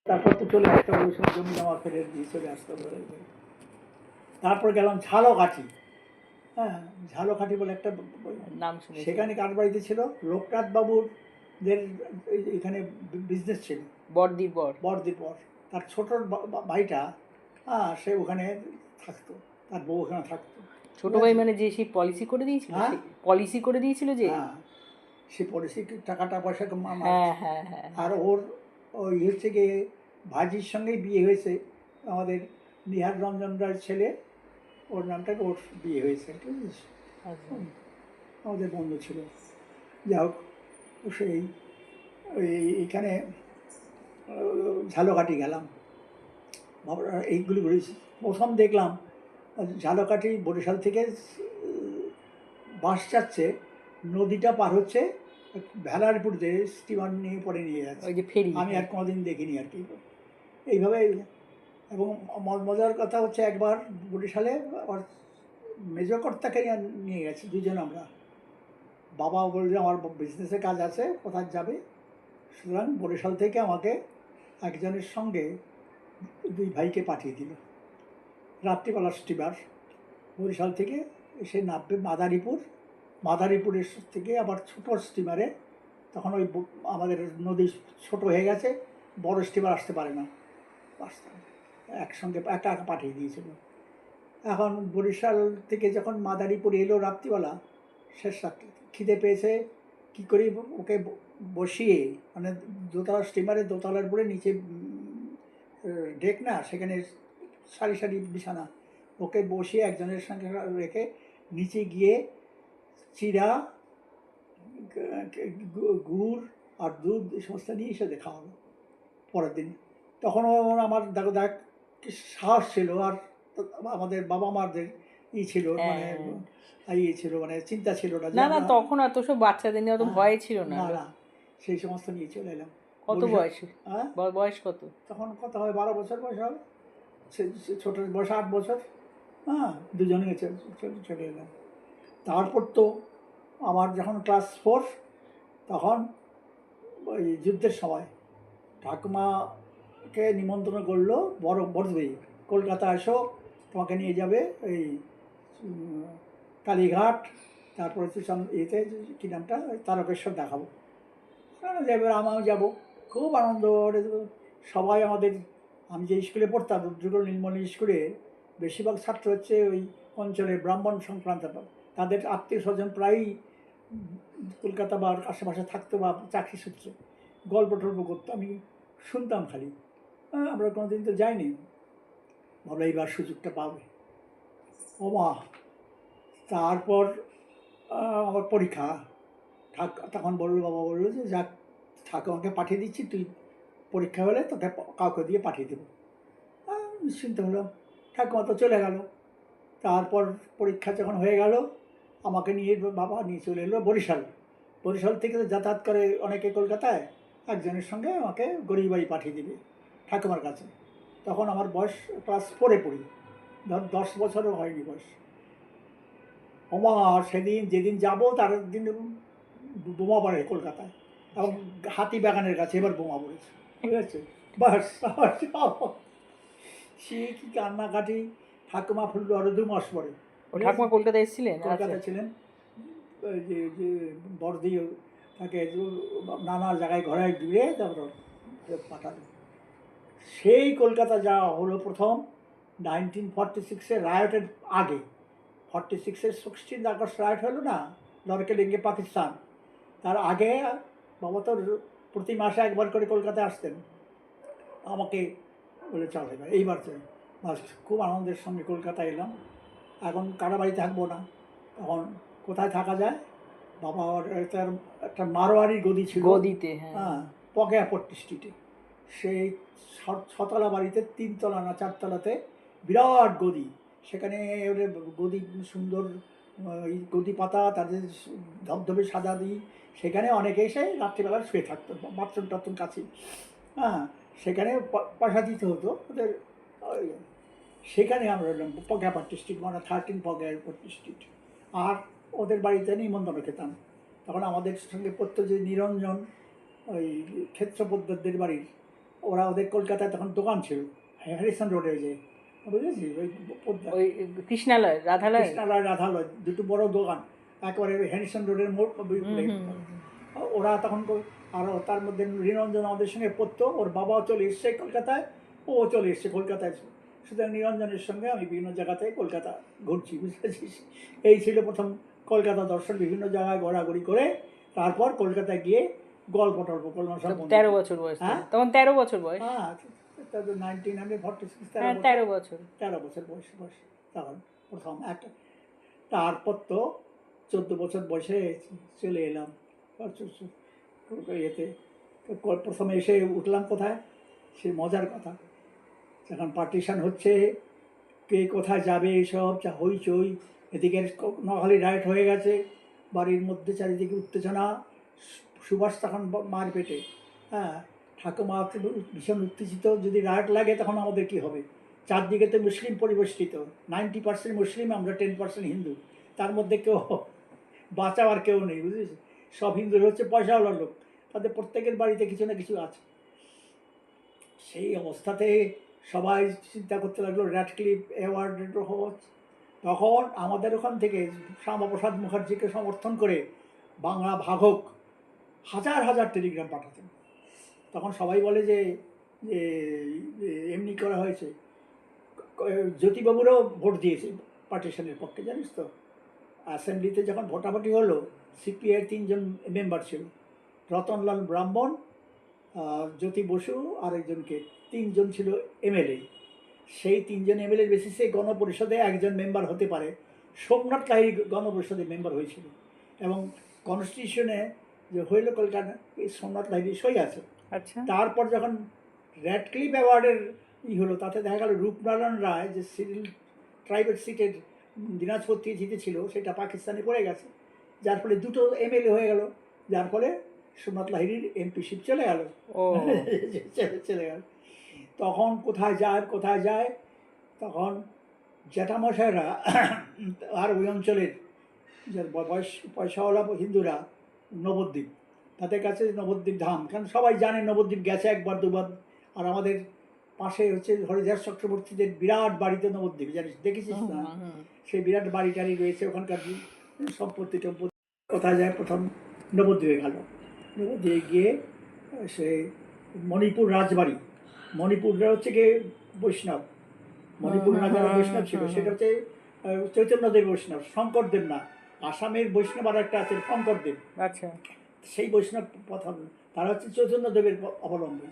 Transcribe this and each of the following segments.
তারপর তো চলে আসতে হবে, সব জমি জমা ফেলে দিয়ে চলে আসতে হবে। তারপর গেলাম ঝালকাঠি। হ্যাঁ, ঝালকাঠি বলে একটা নাম শুনেছি। সেখানে কার বাড়িতে ছিল, লোকনাথ বাবুর দের এখানে বিজনেস ছিল, বড়দির বর। বড়দির পর তার ছোট ভাইটা, হ্যাঁ, সে ওখানে থাকতো, তার বউ ওখানে থাকতো। ছোট ঠিক ভাই আছে? মানে যে সেই পলিসি করে দিয়েছিল, হ্যাঁ, সে পলিসি করে দিয়েছিল যে। হ্যাঁ, সে পলিসি টাকাটা পয়সা আমার। হ্যাঁ হ্যাঁ হ্যাঁ আর হ্যাঁ। ওর ওই হচ্ছে গিয়ে ভাজির সঙ্গেই বিয়ে হয়েছে, আমাদের নিহার রঞ্জন রায়ের ছেলে, ওর নামটাকে ওর বিয়ে হয়েছে, ঠিক আছে? আচ্ছা। আমাদের বন্ধু ছিল। যাই হোক, সেই ওই এইখানে ঝালকাঠি গেলাম, এইগুলি ঘুরেছি। প্রথম দেখলাম ঝালকাঠি বরিশাল থেকে বাস যাচ্ছে, নদীটা পার হচ্ছে, ভেলারপুর দিয়ে স্টিমার নিয়ে পরে নিয়ে যাচ্ছে। ওই যে ফেরি। আমি আর কোনোদিন দেখিনি আর কি এইভাবে। এবং মজার কথা হচ্ছে, একবার বরিশালে আমার মেজকর্তাকে নিয়ে গেছি দুজন আমরা। বাবা বললে আমার বিজনেসে কাজ আছে, কোথায় যাবে, সুতরাং বরিশাল থেকে আমাকে একজনের সঙ্গে দুই ভাইকে পাঠিয়ে দিল। রাত্রিবেলা স্টিমার বরিশাল থেকে এসে নামবে মাদারীপুর, মাদারীপুরের থেকে আবার ছোটো স্টিমারে, তখন ওই আমাদের নদী ছোট হয়ে গেছে, বড় স্টিমার আসতে পারে না, আসতে একসঙ্গে একা একা পাঠিয়ে দিয়েছিল। এখন বরিশাল থেকে যখন মাদারীপুর এলো রাত্রিবেলা, শেষ রাত্রি, খিদে পেয়েছে, কী করি ওকে বসিয়ে, মানে দোতলা স্টিমারের দোতলার উপরে নিচে ডেক না, সেখানে সারি সারি বিছানা, ওকে বসিয়ে একজনের সঙ্গে রেখে নিচে গিয়ে চিড়া, গুড় আর দুধ এই সমস্ত নিয়ে এসে খাওয়ানো পরের দিন। তখনও আমার দেখো দেখ কি সাহস ছিল, আর আমাদের বাবা মাদের ছিল, মানে হ্যাঁ। ইয়ে ছিল, মানে চিন্তা ছিল না যে না না, আমরা, তখন এত সব বাচ্চাদের নিয়ে অত হ্যাঁ, ভয় ছিল না। না না, সেই সমস্ত নিয়ে চলে এলাম। কত বরিশাল, বয়স? হ্যাঁ, বয়স কত? তখন কত হবে, 12 বছর বয়স হবে, ছোটোর বয়স 8 বছর। হ্যাঁ, দুজনে চলে এলাম। তারপর তো আমার যখন ক্লাস 4, তখন ওই যুদ্ধের সময় ঠাকুমাকে নিমন্ত্রণ করলো, বড় বড়দি, কলকাতা এসো, তোমাকে নিয়ে যাবে এই কালীঘাট, তারপরে হচ্ছে এতে কী নামটা, তারকেশ্বর দেখাবো। যাবে, আমিও যাবো, খুব আনন্দ। সবাই আমাদের, আমি যে স্কুলে পড়তাম রুদ্রগড় নীলমণি স্কুলে, বেশিরভাগ ছাত্র হচ্ছে ওই অঞ্চলের ব্রাহ্মণ সংক্রান্ত, তাদের আত্মীয় স্বজন প্রায়ই কলকাতা বা আশেপাশে থাকতো, বা চাকরি সূত্রে গল্প টল্প করতো, আমি শুনতাম খালি। আমরা কোনোদিন তো যাইনি, ভাবলো এইবার সুযোগটা পাবে। ও মা, তারপর আমার পরীক্ষা, তখন বললো, বাবা বললো যে যাক, ঠাকুমাকে পাঠিয়ে দিচ্ছি, তুই পরীক্ষা হলে তোকে কাউকে দিয়ে পাঠিয়ে দেবো। নিশ্চিন্ত হলো, ঠাকুমা তো চলে গেল। তারপর পরীক্ষা যখন হয়ে গেল, আমাকে নিয়ে বাবা নিয়ে চলে এলো বরিশাল। বরিশাল থেকে তো যাতায়াত করে অনেকে কলকাতায়, একজনের সঙ্গে আমাকে গরিবাই পাঠিয়ে দিবে ঠাকুমার কাছে। তখন আমার বয়স ক্লাস 4-এ পড়ি, 10 বছরও হয়নি বয়স। ওমা, সেদিন যেদিন যাব তার দিন বোমা পড়ে কলকাতায়, এবং হাতি বাগানের কাছে এবার বোমা পড়েছে, ঠিক আছে? বাস, সে কি কান্নাকাটি, ঠাকুমা ফুললো আরো 2 মাস পরে। ও ঠাকুমা কলকাতায় এসেছিলেন? কলকাতা ছিলেন, যে যে বড়দি তাকে নানা জায়গায় ঘোরায় ঘুরে তারপর পাঠালো। সেই কলকাতা যাওয়া হলো প্রথম 1946-এর রায়টের আগে। 46-এর 16 আগস্ট রায়ট হলো না, লড়কেডিঙ্গে পাকিস্তান, তার আগে বাবা তো প্রতি মাসে একবার করে কলকাতায় আসতেন। আমাকে বলে চল এবার, এইবার তো খুব আনন্দের সঙ্গে কলকাতায় এলাম। এখন কারো বাড়ি থাকবো না, তখন কোথায় থাকা যায়, বাবা তার একটা মারোয়ারি গদি ছিল গদিতে, হ্যাঁ। হ্যাঁ, পকেয়াপট্টি স্ট্রিটে। সেই ছতলা বাড়িতে 3তলা না 4তলাতে বিরাট গদি, সেখানে ওদের গদি সুন্দর, এই গদি পাতা, তাদের ধবধবে সাদা দিই, সেখানে অনেকে এসে রাত্রিবেলা শুয়ে থাকতো, বাথরুম টাথরুম কাছে। হ্যাঁ, সেখানে পয়সা দিতে হতো ওদের। সেখানে আমরা পকেয়াপট্টি স্ট্রিট, মানে 13 পকেয়াপট্টি স্ট্রিট। আর ওদের বাড়িতে নিমন্ত্রণ খেতাম। তখন আমাদের সঙ্গে পড়তো যে নিরঞ্জন, ওই ক্ষেত্রপদ্মদের বাড়ির, ওরা ওদের কলকাতায় তখন দোকান ছিল হ্যারিসন রোডে, যে বুঝেছি ওই পদ্মা ওই কৃষ্ণালয় রাধালয়। কৃষ্ণালয় রাধালয় দুটো বড় দোকান একেবারে হ্যারিসন রোডের মোড় ওরা তখন আর তার মধ্যে নিরঞ্জন আমাদের সঙ্গে পড়তো, ওর বাবাও চলে এসছে কলকাতায়, ও চলে এসছে কলকাতায়। সুতরাং নিরঞ্জনের সঙ্গে আমি বিভিন্ন জায়গাতে কলকাতা ঘুরছি, বুঝেছিস। এই ছিল প্রথম কলকাতা দর্শন, বিভিন্ন জায়গায় ঘোরাঘুরি করে তারপর কলকাতায় গিয়ে গল্প টল্প করলাম সব। 13 বছর বয়স, হ্যাঁ তখন 13 বছর বয়স। হ্যাঁ 1946, হ্যাঁ 13 বছর। 13 বছর বয়স তখন প্রথম একটা। তারপর তো 14 বছর বয়সে চলে এলাম ইয়েতে। প্রথমে এসে উঠলাম কোথায়, সে মজার কথা, যখন পার্টিশন হচ্ছে কে কোথায় যাবে এইসব হইচই, এদিকে নোয়াখালী রাইট হয়ে গেছে, বাড়ির মধ্যে চারিদিকে উত্তেজনা, সুভাষ তখন মার পেটে, হ্যাঁ ঠাকুমা ভীষণ উত্তেজিত, যদি রাইট লাগে তখন আমাদের কি হবে। চারদিকে তো মুসলিম পরিবেষ্টিত, 90% মুসলিম, আমরা 10% হিন্দু, তার মধ্যে কেউ বাঁচাবার কেউ নেই, বুঝেছিস। সব হিন্দু হচ্ছে পয়সাওয়ালার লোক, তাদের প্রত্যেকের বাড়িতে কিছু না কিছু আছে। সেই অবস্থাতে সবাই চিন্তা করতে লাগলো র্যাডক্লিফ অ্যাওয়ার্ডের হচ্ছে। তখন আমাদের ওখান থেকে শ্যামাপ্রসাদ মুখার্জিকে সমর্থন করে বাংলা ভাগ হোক হাজার হাজার টেলিগ্রাম পাঠাতেন। তখন সবাই বলে যে এমনি করা হয়েছে। জ্যোতিবাবুরও ভোট দিয়েছে পার্টিশনের পক্ষে, জানিস তো। অ্যাসেম্বলিতে যখন ভোটাভুটি হলো, সিপিআই 3 জন মেম্বার ছিল, রতনলাল ব্রাহ্মণ, জ্যোতি বসু আর একজনকে, 3 জন ছিল এমএলএ। সেই 3 জন এমএলএর বেসিসে গণপরিষদে একজন মেম্বার হতে পারে। সোমনাথ লাহিড়ী গণপরিষদে মেম্বার হয়েছিল এবং কনস্টিটিউশনে যে হইল কলকাতা, এই সোমনাথ লাহিড়ী সই আছে। আচ্ছা। তারপর যখন র্যাডক্লিফ অ্যাওয়ার্ডের হলো, তাতে দেখা গেল রূপনারায়ণ রায় যে সিভিল ট্রাইবেল সিটের দিনাজপুর থেকে জিতেছিল, সেটা পাকিস্তানে পড়ে গেছে, যার ফলে 2টো এমএলএ হয়ে গেল, যার ফলে সোমনাথ লাহিড়ীর এমপিশিপ চলে গেল। চলে গেল। তখন কোথায় যায় তখন জ্যাঠামশাইরা আর ওই অঞ্চলের যে পয়সাওয়ালা হিন্দুরা, নবদ্বীপ, তাদের কাছে নবদ্বীপ ধাম, কারণ সবাই জানে নবদ্বীপ গেছে একবার দুবার। আর আমাদের পাশে হচ্ছে হরিদাস চক্রবর্তীদের বিরাট বাড়িতে নবদ্বীপ, জানিস, দেখেছিস না? সেই বিরাট বাড়ি টাড়ি রয়েছে ওখানকার, সম্পত্তি টম্পত্তি। কোথায় যায় প্রথম নবদ্বীপে গেল। নবদ্বীপে গিয়ে সে মণিপুর রাজবাড়ি, মণিপুররা হচ্ছে গিয়ে বৈষ্ণব, মণিপুর রাজারা বৈষ্ণব ছিল, সেটা হচ্ছে চৈতন্যদেব বৈষ্ণব, শঙ্করদেব না। আসামের বৈষ্ণব আর একটা আছে শঙ্করদেব। আচ্ছা। সেই বৈষ্ণব প্রথম, তারা হচ্ছে চৈতন্যদেবের অবলম্বী।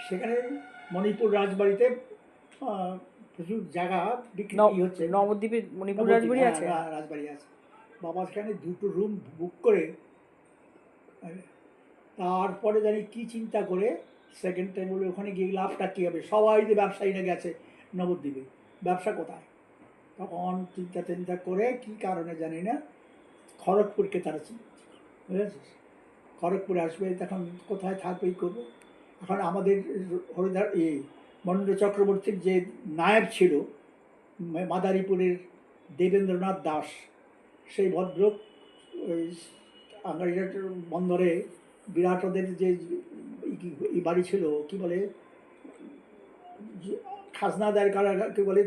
সেখানে মণিপুর রাজবাড়িতে প্রচুর জায়গা বিক্রি হচ্ছে। নবদ্বীপে মণিপুর রাজবাড়ি আছে? রাজবাড়ি আছে। বাবা সেখানে 2টো রুম বুক করে, তারপরে জানি কি চিন্তা করে সেকেন্ড টাইম বলে ওখানে গিয়ে লাভটা কী হবে, সবাই যে ব্যবসায়ীরা গেছে নবদ্বীপে, ব্যবসা কোথায়। তখন চিন্তা করে কী কারণে জানি না খড়গপুরকে তারা বুঝেছিস, খড়গপুরে আসবে, তখন কোথায় থাকবে এই করবো। এখন আমাদের হরিদার মহেন্দ্র চক্রবর্তীর যে নায়েব ছিল মাদারীপুরের দেবেন্দ্রনাথ দাস, সেই ভদ্রলোক ওই আঙ্গারিঘাট বন্দরে বিরাট ওদের যে বাড়ি ছিল, কি বলে, খাজনা দায়ের করা, কি বলে,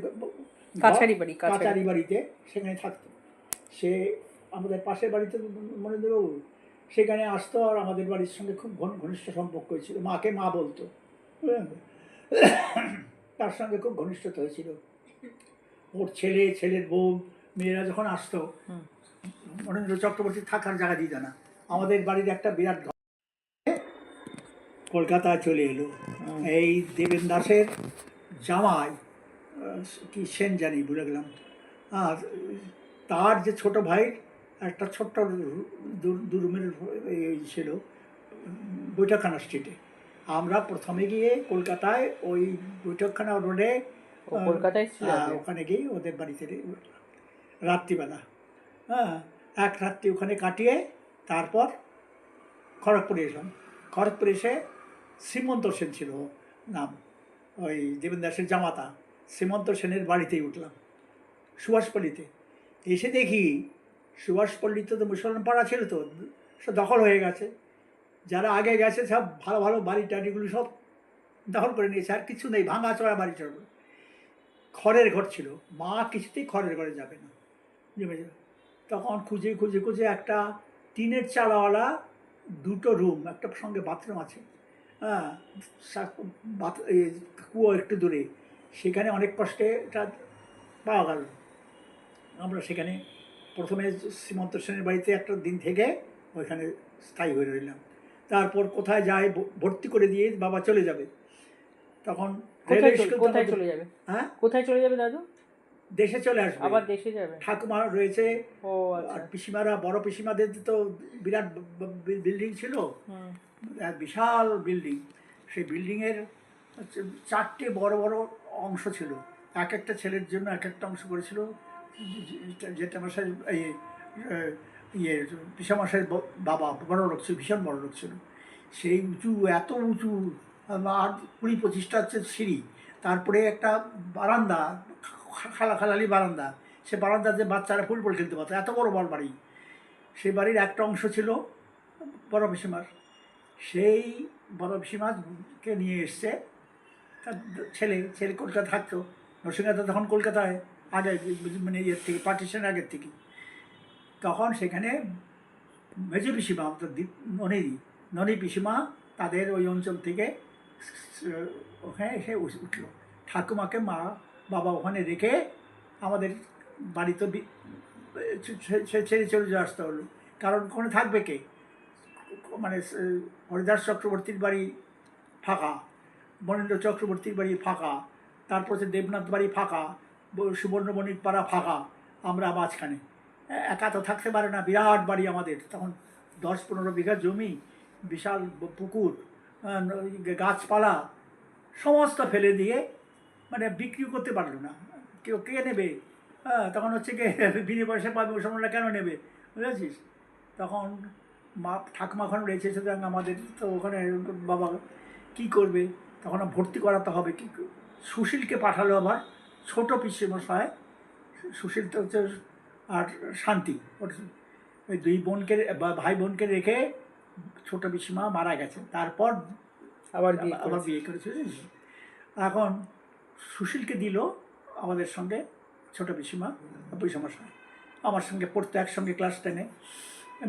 কাছারি বাড়িতে, সেখানে থাকতো। সে আমাদের পাশের বাড়িতে মনেন্দ্রবাবু, সেখানে আসতো আর আমাদের বাড়ির সঙ্গে খুব ঘনিষ্ঠ সম্পর্ক হয়েছিল, মাকে মা বলতো, তার সঙ্গে খুব ঘনিষ্ঠতা হয়েছিল। ওর ছেলের বউ মেয়েরা যখন আসতো, মহেন্দ্র চক্রবর্তী থাকার জায়গা দিত না, আমাদের বাড়ির একটা বিরাট ঘর কলকাতায় চলে এলো। এই দেবেন দাসের জামাই কি সেন জানি ভুলে গেলাম, আর তার যে ছোট ভাই একটা ছোট্ট দু রুমের ছিল বৈঠকখানা স্ট্রিটে। আমরা প্রথমে গিয়ে কলকাতায় ওই বৈঠকখানা রোডে ওখানে গিয়ে ওদের বাড়িতে রাত্রিবেলা, এক রাত্রি ওখানে কাটিয়ে তারপর খড়গপুরে এলাম। খড়গপুরে এসে শ্রীমন্ত সেন ছিল নাম, ওই দেবেন দাসের জামাতা, শ্রীমন্ত সেনের বাড়িতেই উঠলাম সুভাষপল্লীতে। এসে দেখি সুভাষপল্লীতে তো মুসলমান পাড়া ছিল, তো সব দখল হয়ে গেছে, যারা আগে গেছে সব ভালো ভালো বাড়ি টাড়িগুলো সব দখল করে নিয়েছে, আর কিছু নেই, ভাঙা চড়া বাড়ি চড়বে। খড়ের ঘর ছিল, মা কিছুতেই খড়ের ঘরে যাবে না, জমে যাবে। তখন খুঁজে খুঁজে খুঁজে একটা টিনের চালাওয়ালা দুটো রুম, একটা সঙ্গে বাথরুম আছে, হ্যাঁ, কুয়ো একটু দূরে, সেখানে অনেক কষ্টে এটা পাওয়া গেল। আমরা সেখানে প্রথমে শ্রীমন্ত সেনের বাড়িতে একটা দিন থেকে ওইখানে স্থায়ী হয়ে রইলাম। তারপর কোথায় যায় ভর্তি করে দিয়ে বাবা চলে যাবে, তখন রেলের স্কুল তো কোথায় আমাদের- চলে যাবে? হ্যাঁ, কোথায় চলে যাবে দাদু? দেশে চলে আসবে, আবার দেশে যাবে? ঠাকুমা রয়েছে। ও আচ্ছা। আর পিসিমারা, বড় পিসিমাদের তো বিরাট বিল্ডিং ছিল, হুম। এক বিশাল বিল্ডিং। সেই বিল্ডিংয়ের চারটে বড় বড় অংশ ছিল, এক একটা ছেলের জন্য এক একটা অংশ করেছিল। যেটা মশাই ইয়ে পিসামশাই বাবা বড় লোক ছিল, ভীষণ বড় লোক ছিল। সেই উঁচু, এত উঁচু, আর 20-25টা হচ্ছে সিঁড়ি, তারপরে একটা বারান্দা, খালাখালালি বারান্দা, সে বারান্দাতে বাচ্চারা ফুটবল খেলতে পারতো, এত বড় বড় বাড়ি। সেই বাড়ির একটা অংশ ছিল বড় পিসিমার। সেই বড় পিসিমাকে নিয়ে এসছে তার ছেলে, ছেলে কলকাতা থাকতো, নরসিংহাতে তখন কলকাতায় আগে, মানে ইয়ের থেকে, পার্টিশনের আগের থেকে। তখন সেখানে মেজো পিসিমা, তো ননী পিসিমা, তাদের ওই অঞ্চল থেকে ওখানে এসে উঠলো। ঠাকুমাকে বাবা ওখানে রেখে আমাদের বাড়িতে ছেড়ে চলে আসতে হলো, কারণ ওখানে থাকবে কে? মানে হরিদাস চক্রবর্তীর বাড়ি ফাঁকা, বরেন্দ্র চক্রবর্তীর বাড়ি ফাঁকা, তারপর হচ্ছে দেবনাথ বাড়ি ফাঁকা, সুবর্ণবণিক পাড়া ফাঁকা, আমরা মাঝখানে। একা তো থাকতে পারে না, বিরাট বাড়ি আমাদের তখন, 10-15 বিঘা জমি, বিশাল পুকুর, গাছপালা সমস্ত ফেলে দিয়ে, মানে বিক্রি করতে পারলো না, কেউ কে নেবে? হ্যাঁ, তখন হচ্ছে কি বিনে পয়সা পাবে, ওই সময়টা কেন নেবে, বুঝেছিস? তখন ঠাকুমা ওখানে রয়েছে, সুতরাং আমাদের তো ওখানে বাবা কী করবে, তখন ভর্তি করাতে হবে। কী সুশীলকে পাঠালো আবার, ছোটো পিসেমশাই, সুশীল তো হচ্ছে, আর শান্তি, ওই দুই বোনকে বা ভাই বোনকে রেখে ছোটো পিসিমা মারা গেছে, তারপর আবার বিয়ে করেছে। এখন সুশীলকে দিল আমাদের সঙ্গে, ছোটো পিসিমা পিসমশাই আমার সঙ্গে পড়তো একসঙ্গে, ক্লাস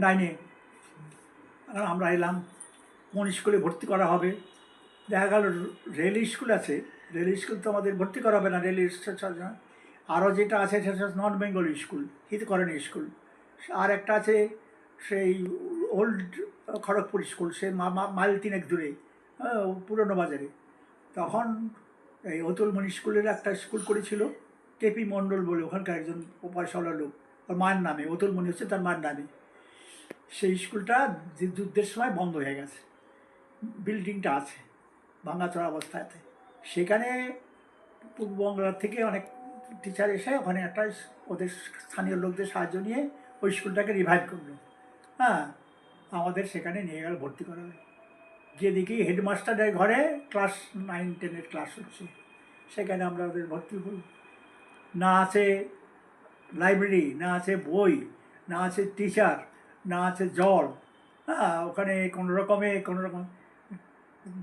9-এ। আমরা এলাম, কোন স্কুলে ভর্তি করা হবে? দেখা গেল রেল স্কুল আছে, রেল স্কুল তো আমাদের ভর্তি করা হবে না, রেল আরও যেটা আছে সেটা হচ্ছে নন বেঙ্গলি স্কুল, হিতকরণী স্কুল। আর একটা আছে সেই ওল্ড খড়গপুর স্কুল, সে মাইল 3 দূরে, পুরনো বাজারে। তখন এই অতুলমণি স্কুলের একটা স্কুল করেছিল কেপি মণ্ডল বলে, ওখানকার একজন পয়সাওয়ালা লোক, ওর মায়ের নামে, অতুলমণি হচ্ছে তার মায়ের নামে। সেই স্কুলটা যুদ্ধের সময় বন্ধ হয়ে গেছে, বিল্ডিংটা আছে ভাঙাচোরা অবস্থাতে। সেখানে পূর্ববাংলার থেকে অনেক টিচার এসে ওখানে একটা ওদের স্থানীয় লোকদের সাহায্য নিয়ে ওই স্কুলটাকে রিভাইভ করলো। হ্যাঁ, আমাদের সেখানে নিয়ে গেল, ভর্তি করা হলো। গিয়ে দেখি হেডমাস্টারের ঘরে ক্লাস 9-10 ক্লাস হচ্ছে, সেখানে আমরা ওদের ভর্তি করি। না আছে লাইব্রেরি, না আছে বই, না আছে টিচার, না আছে জল। হ্যাঁ, ওখানে কোনো রকম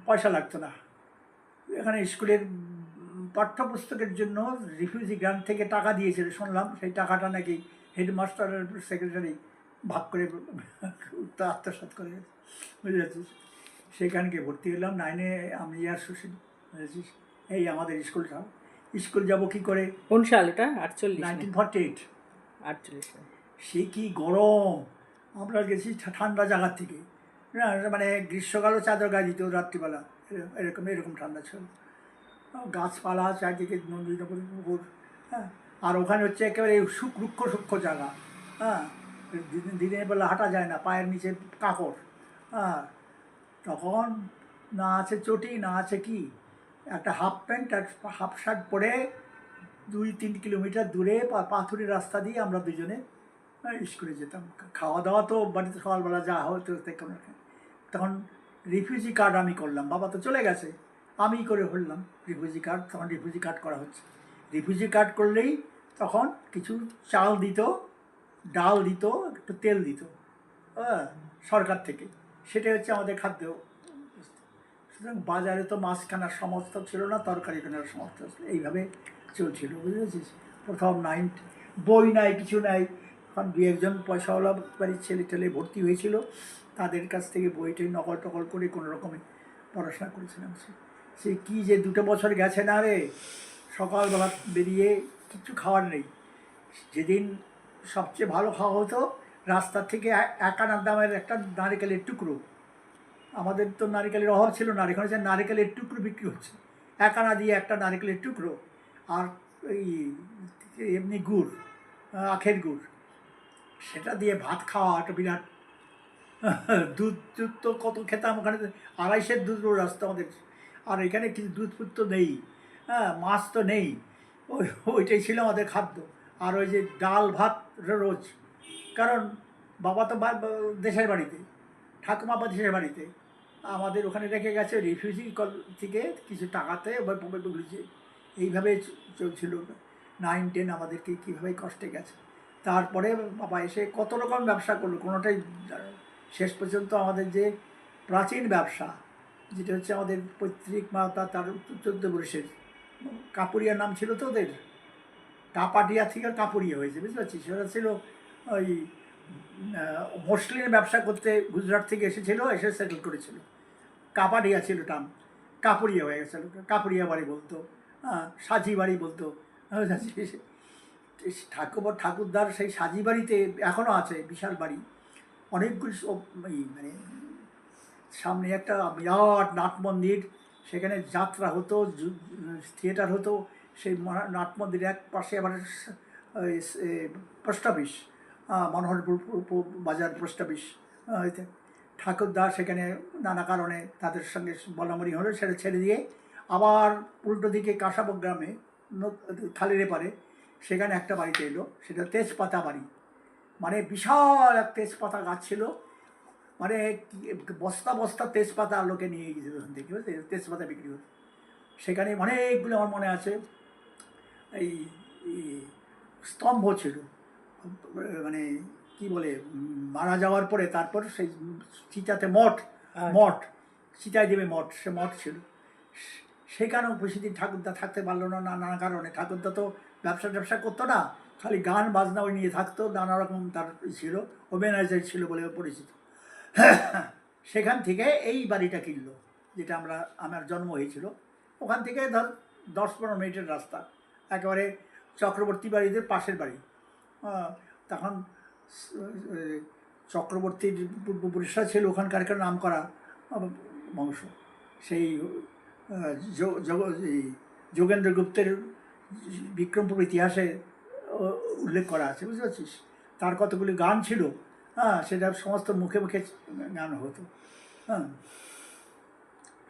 পয়সা লাগতো না। এখানে স্কুলের পাঠ্যপুস্তকের জন্য রিফিউজি গ্রান্ট থেকে টাকা দিয়েছিল শুনলাম, সেই টাকাটা নাকি হেডমাস্টারের সেক্রেটারি ভাগ করে আত্মসাৎ করে, বুঝতে পারছিস? সেখানকে ভর্তি হলাম 9-এ, আমি আর সুশীল, বুঝেছিস? এই আমাদের স্কুলটা। স্কুল যাব কি করে? কোন সাল এটা? 48? 1948। 48। সে কি গরম! আমরা গেছি ঠান্ডা জায়গার থেকে, না মানে গ্রীষ্মকালও চাদর গায়ে দিত রাত্রিবেলা, এরকম ঠান্ডা ছিল। গাছপালা চারদিকে, নদী পুকুর, হ্যাঁ, আর ওখানে হচ্ছে একেবারে রুক্ষ সূক্ষ্ম জায়গা। হ্যাঁ, দিনের বেলা হাঁটা যায় না, পায়ের নিচে কাঁকড়। হ্যাঁ, তখন না আছে চটি, না আছে কি, একটা হাফ প্যান্ট আর হাফ শার্ট পরে 2-3 কিলোমিটার দূরে পাথুরি রাস্তা দিয়ে আমরা দুজনে স্কুলে যেতাম। খাওয়া দাওয়া তো বাড়িতে সকালবেলা যা হতো তখন রিফিউজি কার্ড আমি করলাম, বাবা তো চলে গেছে, আমি করে হলাম রিফিউজি কার্ড। তখন রিফিউজি কার্ড করা হচ্ছে, রিফিউজি কার্ড করলেই তখন কিছু চাল দিত, ডাল দিত, একটু তেল দিত, হ্যাঁ, সরকার থেকে। সেটাই হচ্ছে আমাদের খাদ্য। সুতরাং বাজারে তো মাছ কেনার সমস্ত ছিল না, তরকারি কেনার সমস্ত ছিল, এইভাবে চলছিল, বুঝেছিস। প্রথম বই নাই, কিছু নাই। এখন দু একজন পয়সাওয়ালা বাড়ির ছেলে টেলে ভর্তি হয়েছিল, তাদের কাছ থেকে বইটাই নকল টকল করে কোনো রকমে পড়াশোনা করেছিলাম। সেই কী যে 2টো বছর গেছে না রে। সকালবেলা বেরিয়ে কিচ্ছু খাওয়ার নেই। যেদিন সবচেয়ে ভালো খাওয়া হতো, রাস্তার থেকে 1 আনার দামের একটা নারকেলের টুকরো। আমাদের তো নারকেলের অভাব ছিল না, এখানে যে নারকেলের টুকরো বিক্রি হচ্ছে, 1 আনা দিয়ে একটা নারকেলের টুকরো, আর এই এমনি গুড়, আখের গুড়, সেটা দিয়ে ভাত খাওয়া একটা বিরাট। দুধ দুধ তো কত খেতাম ওখানে, 250 দুধ রোজ আসতো আমাদের। আর এখানে কিছু দুধ ফুধ তো নেই, হ্যাঁ, মাছ তো নেই, ওইটাই ছিল আমাদের খাদ্য। আর ওই যে ডাল ভাত রোজ, কারণ বাবা তো দেশের বাড়িতে, ঠাকুমা বা দেশের বাড়িতে, আমাদের ওখানে রেখে গেছে রিফিউজি থেকে কিছু টাকাতে বুঝছে। এইভাবে চলছিল 9-10 আমাদেরকে কীভাবে কষ্টে গেছে। তারপরে বাবা এসে কত রকম ব্যবসা করলো, কোনোটাই শেষ পর্যন্ত আমাদের যে প্রাচীন ব্যবসা, যেটা হচ্ছে আমাদের পৈতৃক মা তার 14 বর্ষের কাপুরিয়া নাম ছিল তো ওদের, কাপাটিয়া থেকে কাপুরিয়া হয়েছে, বুঝতে পারছিস। সেটা ছিল ওই মসলিনের ব্যবসা করতে গুজরাট থেকে এসেছিল, এসে সেটেল করেছিল। কাপাডিয়া ছিল টান, কাপুরিয়া হয়ে গেছিল, কাপুরিয়া বাড়ি বলতো, হ্যাঁ, সাজি বাড়ি বলতো। ঠাকুরদার সেই সাজি বাড়িতে এখনও আছে বিশাল বাড়ি, অনেকগুলি মানে সামনে একটা বিরাট নাট মন্দির, সেখানে যাত্রা হতো, থিয়েটার হতো। সেই নাট মন্দিরের এক পাশে আবার পোস্ট অফিস, মনোহরপুর বাজার পোস্ট অফিস। ঠাকুরদা সেখানে নানা কারণে তাদের সঙ্গে বলামরি হলো, সেটা ছেড়ে দিয়ে আবার উল্টো দিকে কাসাবো গ্রামে, খালের এপারে, সেখানে একটা বাড়িতে এলো, সেটা তেজপাতা বাড়ি। মানে বিশাল এক তেজপাতা গাছ ছিল, মানে বস্তা বস্তা তেজপাতা লোকে নিয়ে গিয়েছিল ওখান থেকে, বুঝলি, তেজপাতা বিক্রি হতো। সেখানে অনেকগুলো আমার মনে আছে এই স্তম্ভ ছিল, মানে কি বলে, মারা যাওয়ার পরে তারপর সেই চিতাতে মঠ চিতায় দেবে মঠ, সে মঠ ছিল। সেখানেও বেশিদিন ঠাকুরদা থাকতে পারলো না, নানা কারণে। ঠাকুরদা তো ব্যবসা করতো না, খালি গান বাজনা ওই নিয়ে থাকতো, নানা রকম তার ছিল, অর্গানাইজার ছিল বলে পরিচিত। সেখান থেকে এই বাড়িটা কিনলো, যেটা আমার জন্ম হয়েছিল। ওখান থেকে ধর 10-15 মিনিটের রাস্তা, একেবারে চক্রবর্তী বাড়িদের পাশের বাড়ি। তখন চক্রবর্তীর পূর্বপুরুষরা ছিল ওখানকার একটা নাম করা বংশ। সেই যোগেন্দ্রগুপ্তের বিক্রমপুর ইতিহাসে উল্লেখ করা আছে, বুঝতে পারছিস। তার কতগুলি গান ছিল, হ্যাঁ, সেটা সমস্ত মুখে মুখে গান হতো। হ্যাঁ,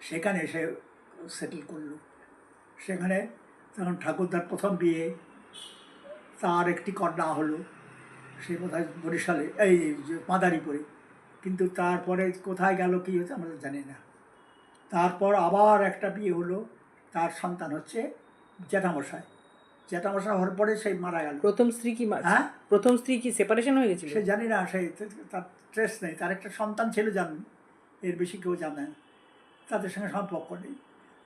সেখানে এসে সেটেল করলো। সেখানে তখন ঠাকুরদার প্রথম বিয়ে, তার একটি কন্যা হলো, সে কোথায় বরিশালে, এই মাদারীপুরে। কিন্তু তারপরে কোথায় গেল কী হচ্ছে আমরা জানি না। তারপর আবার একটা বিয়ে হলো, তার সন্তান হচ্ছে জ্যাঠামশাই হওয়ার পরে সেই মারা গেল। প্রথম স্ত্রী কি, হ্যাঁ, প্রথম স্ত্রী কি সেপারেশন হয়ে গেছিল? সে জানি না, সেই তার ট্রেস নেই। তার একটা সন্তান ছিল জানেন, এর বেশি কেউ জানে না, তাদের সঙ্গে সম্পর্ক নেই।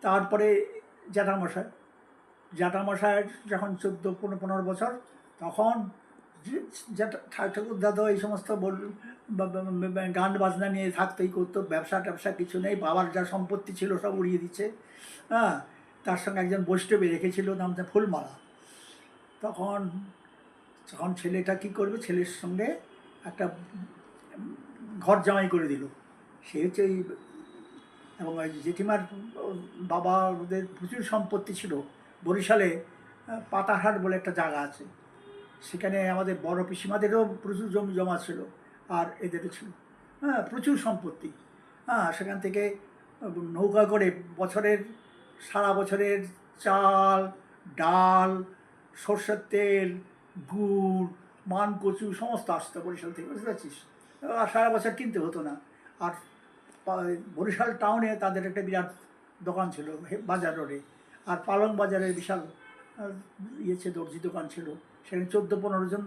তারপরে জ্যাঠামশায়ের যখন 14-15 বছর, তখন ঠাকুর দাদা এই সমস্ত গান বাজনা নিয়ে থাকতেই করতো, ব্যবসা কিছু নেই। বাবার যা সম্পত্তি ছিল সব উড়িয়ে দিচ্ছে। হ্যাঁ, তার সঙ্গে একজন বৈষ্ণবী রেখেছিল, নামটা ফুলমালা। তখন ছেলেটা কী করবে, ছেলের সঙ্গে একটা ঘর জামাই করে দিল। সে হচ্ছে এই, এবং ওই জেঠিমার বাবা, ওদের প্রচুর সম্পত্তি ছিল বরিশালে, পাতাহাট বলে একটা জায়গা আছে, সেখানে আমাদের বড় পিসিমাদেরও প্রচুর জমি জমা ছিল, আর এদেরও ছিল, হ্যাঁ, প্রচুর সম্পত্তি। হ্যাঁ, সেখান থেকে নৌকা করে সারা বছরের চাল, ডাল, সর্ষের তেল, গুড়, মান কচু সমস্ত আসতো বরিশাল থেকে, বুঝতে পারছিস। আর সারা বছর কিনতে হতো না। আর বরিশাল টাউনে তাদের একটা বিরাট দোকান ছিল বাজার রোডে, আর পালং বাজারের বিশাল দর্জি দোকান ছিল। সেখানে 14-15 জন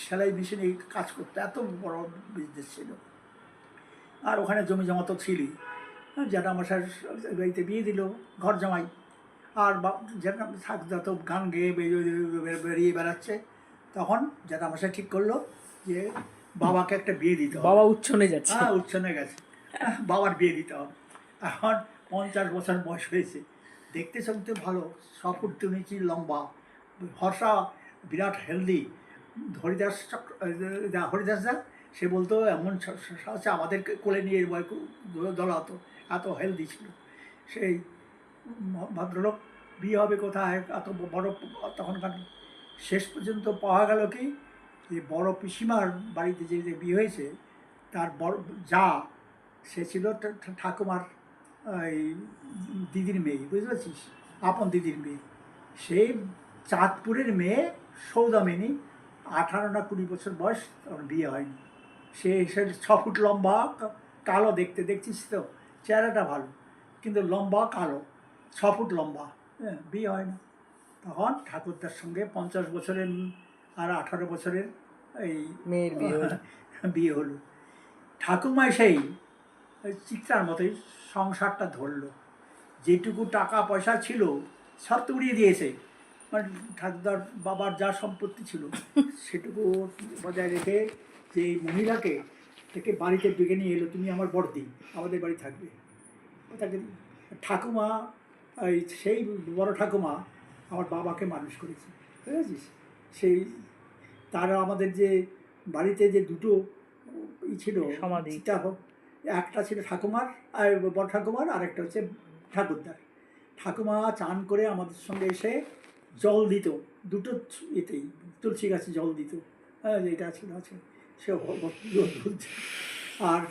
সেলাই মেশিনে কাজ করতো, এত বড় বিজনেস ছিল। আর ওখানে জমি জমা তো ছিলই। জ্যাঠামশাই বাড়িতে বিয়ে দিল, ঘর জামাই। আর জ্যাঠা থাকতে তো গান গেয়ে বেরিয়ে বেড়াচ্ছে। তখন জ্যাঠামশাই ঠিক করলো যে বাবাকে একটা বিয়ে দিতে হবে। বাবা উচ্ছনে যাচ্ছে। হ্যাঁ, উচ্ছনে গেছে, বাবার বিয়ে দিতে হবে। এখন 50 বছর বয়স হয়েছে, দেখতে শুনতে ভালো, 6 ফুট 2 ইঞ্চি লম্বা, ফর্সা, বিরাট হেলদি। হরিদাস হরিদাস দা সে বলতো এমন আছে আমাদেরকে কোলে নিয়ে দলাতো, এত হেলদি ছিল সেই ভদ্রলোক। বিয়ে হবে কোথায়, এত বড় তখনকার। শেষ পর্যন্ত পাওয়া গেল কি, যে বড় পিসিমার বাড়িতে যে বিয়ে হয়েছে, তার বড় যা, সে ছিল ঠাকুমার এই দিদির মেয়ে, বুঝতে পারছিস, আপন দিদির মেয়ে। সেই চাঁদপুরের মেয়ে সৌদামিনী, 18 না 20 বছর বয়স, ওর বিয়ে হয়নি। সে 6 ফুট লম্বা, কালো দেখতে, দেখছিস তো, চেহারাটা ভালো কিন্তু লম্বা কালো, 6 ফুট লম্বা, হ্যাঁ, বিয়ে হয় না। তখন ঠাকুরদার সঙ্গে 50 বছরের আর 18 বছরের এই মেয়ের বিয়ে হলো। বিয়ে হলো। ঠাকুমাই সেই চিত্রার মতোই সংসারটা ধরলো। যেটুকু টাকা পয়সা ছিল সব তো উড়িয়ে দিয়েছে, মানে ঠাকুরদার বাবার যা সম্পত্তি ছিল সেটুকু বজায় রেখে যে মহিলাকে থেকে বাড়িতে ডেকে নিয়ে এলো, তুমি আমার বড়দি, আমাদের বাড়ি থাকবে। তাকে ঠাকুমা, এই সেই বড় ঠাকুমা আমার বাবাকে মানুষ করেছে, বুঝেছিস। সেই তারা আমাদের যে বাড়িতে যে দুটো ছিল সমাধি, একটা ছিল ঠাকুমার, আর বড় ঠাকুমার, আর একটা হচ্ছে ঠাকুরদার। ঠাকুমা চান করে আমাদের সঙ্গে এসে জল দিত, দুটো এতেই তুলসী গাছে জল দিত, হ্যাঁ, যেটা ছিল আছে সে। আর